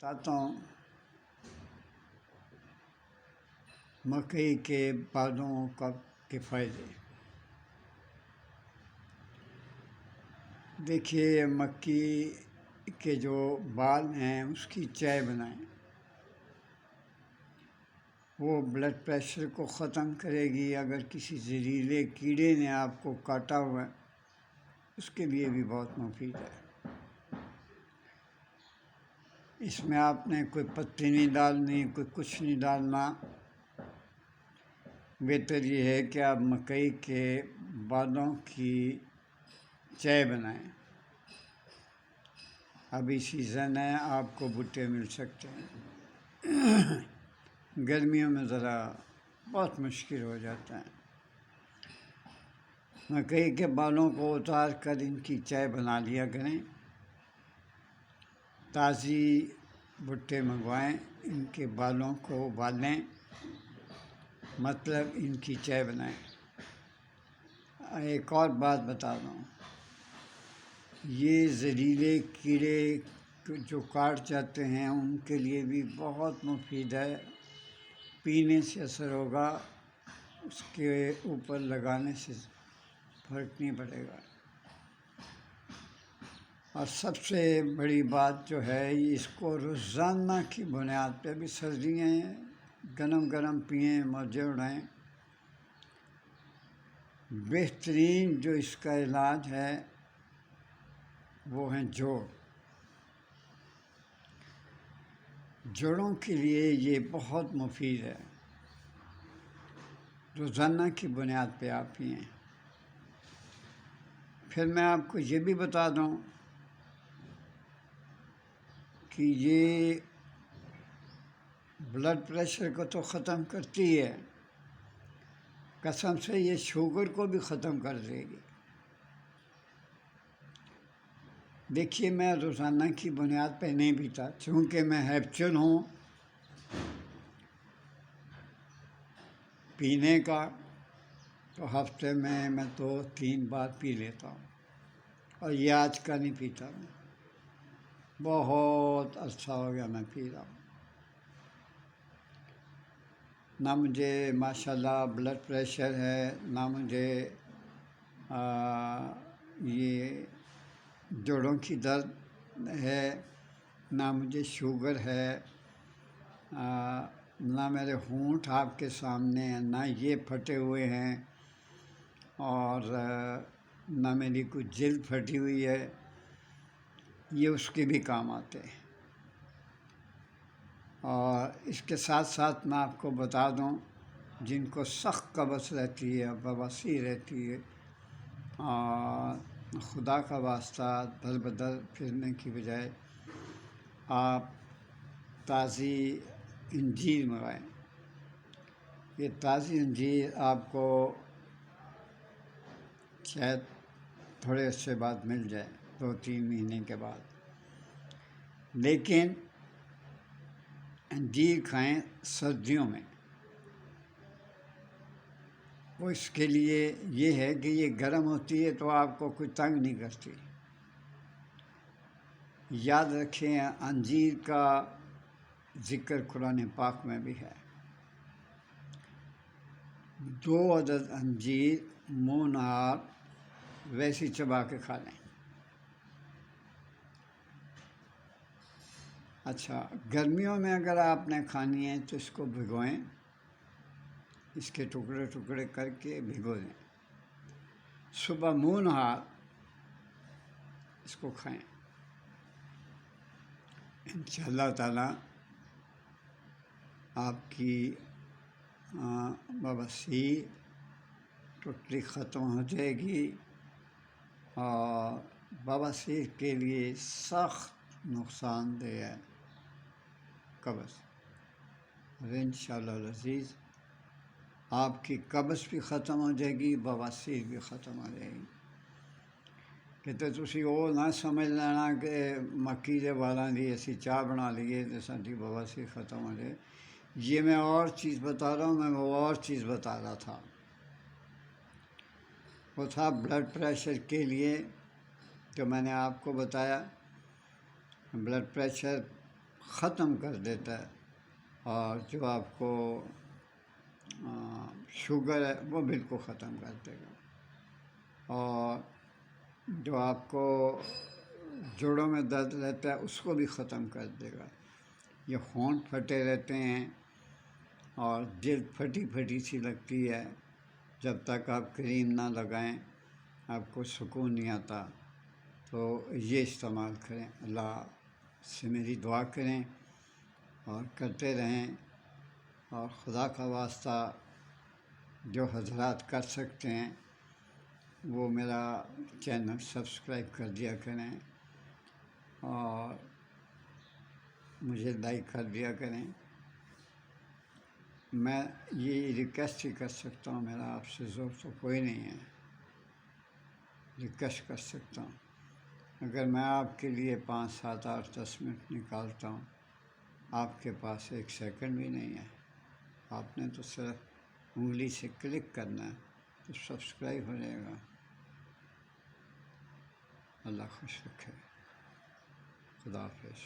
بتاتا ہوں مکئی کے بالوں کے فائدے۔ دیکھیے، مکئی کے جو بال ہیں اس کی چائے بنائیں، وہ بلڈ پریشر کو ختم کرے گی۔ اگر کسی زہریلے کیڑے نے آپ کو کاٹا ہوا ہے اس کے لیے بھی بہت مفید ہے۔ اس میں آپ نے کوئی پتی نہیں ڈالنی، کوئی کچھ نہیں ڈالنا۔ بہتر یہ ہے کہ آپ مکئی کے بالوں کی چائے بنائیں۔ ابھی سیزن ہے، آپ کو بھٹے مل سکتے ہیں۔ گرمیوں میں ذرا بہت مشکل ہو جاتا ہے۔ مکئی کے بالوں کو اتار کر ان کی چائے بنا لیا کریں۔ تازی بھٹے منگوائیں، ان کے بالوں کو ابالیں، مطلب ان کی چائے بنائیں۔ ایک اور بات بتا دوں، یہ زہریلے کیڑے جو کاٹ جاتے ہیں ان کے لیے بھی بہت مفید ہے۔ پینے سے اثر ہوگا، اس کے اوپر لگانے سے فرق نہیں پڑے گا۔ اور سب سے بڑی بات جو ہے، اس کو روزانہ کی بنیاد پہ، بھی سردیاں ہیں، گرم پئیں، موجے اڑائیں۔ بہترین جو اس کا علاج ہے وہ ہیں جوڑ۔ جوڑوں کے لیے یہ بہت مفید ہے، روزانہ کی بنیاد پہ آپ پئیں۔ پھر میں آپ کو یہ بھی بتا دوں کہ یہ بلڈ پریشر کو تو ختم کرتی ہے، قسم سے یہ شوگر کو بھی ختم کر دے گی۔ دیکھیے، میں روزانہ کی بنیاد پہ نہیں پیتا، چونکہ میں ہیبچل ہوں پینے کا، تو ہفتے میں 2-3 بار پی لیتا ہوں، اور یہ آج کا نہیں پیتا، میں بہت عرصہ ہو گیا میں پی رہا ہوں۔ نہ مجھے ماشاءاللہ بلڈ پریشر ہے، نہ مجھے یہ جوڑوں کی درد ہے، نہ مجھے شوگر ہے، نہ میرے ہونٹ آپ کے سامنے ہیں، نہ یہ پھٹے ہوئے ہیں، اور نہ میری کوئی جلد پھٹی ہوئی ہے۔ یہ اس کے بھی کام آتے ہیں۔ اور اس کے ساتھ ساتھ میں آپ کو بتا دوں، جن کو سخت قبض رہتی ہے، بواسیر رہتی ہے، اور خدا کا واسطہ در بدر پھرنے کی بجائے آپ تازی انجیر منگائیں۔ یہ تازی انجیر آپ کو شاید تھوڑے عرصے بعد مل جائے، 2-3 مہینے کے بعد، لیکن انجیر کھائیں سردیوں میں۔ وہ اس کے لیے یہ ہے کہ یہ گرم ہوتی ہے تو آپ کو کوئی تنگ نہیں کرتی۔ یاد رکھیں، انجیر کا ذکر قرآن پاک میں بھی ہے۔ 2 عدد انجیر منہ نہار ویسی چبا کے کھا لیں۔ اچھا، گرمیوں میں اگر آپ نے کھانی ہے تو اس کو بھگوئیں، اس کے ٹکڑے ٹکڑے کر کے بھگو دیں، صبح منہ نہار اس کو کھائیں۔ انشاءاللہ تعالیٰ آپ کی بواسیر ٹوٹلی ختم ہو جائے گی، اور بواسیر کے لیے سخت نقصان دہ ہے قبض۔ اور انشاءاللہ العزیز آپ کی قبض بھی ختم ہو جائے گی، بواسیر بھی ختم ہو جائے گی۔ کہ تسی وہ نہ سمجھ لینا کہ مکئی کے بالاں دی اسی چاہ بنا لیے تو ساری بواسیر ختم ہو جائے۔ یہ میں اور چیز بتا رہا ہوں، میں وہ اور چیز بتا رہا تھا، وہ تھا بلڈ پریشر کے لیے، جو میں نے آپ کو بتایا۔ بلڈ پریشر ختم کر دیتا ہے، اور جو آپ کو شوگر ہے وہ بالکل ختم کر دے گا، اور جو آپ کو جوڑوں میں درد رہتا ہے اس کو بھی ختم کر دے گا۔ یہ ہونٹ پھٹے رہتے ہیں اور جلد پھٹی پھٹی سی لگتی ہے، جب تک آپ کریم نہ لگائیں آپ کو سکون نہیں آتا، تو یہ استعمال کریں۔ اللہ سے میری دعا کریں اور کرتے رہیں، اور خدا کا واسطہ جو حضرات کر سکتے ہیں وہ میرا چینل سبسکرائب کر دیا کریں اور مجھے لائک کر دیا کریں۔ میں یہ ریکویسٹ ہی کر سکتا ہوں، میرا آپ سے زور تو کوئی نہیں ہے، ریکویسٹ کر سکتا ہوں۔ اگر میں آپ کے لیے 5 7 8 10 منٹ نکالتا ہوں، آپ کے پاس 1 سیکنڈ بھی نہیں ہے، آپ نے تو صرف انگلی سے کلک کرنا ہے تو سبسکرائب ہو جائے گا۔ اللہ خوش رکھے، خدا حافظ۔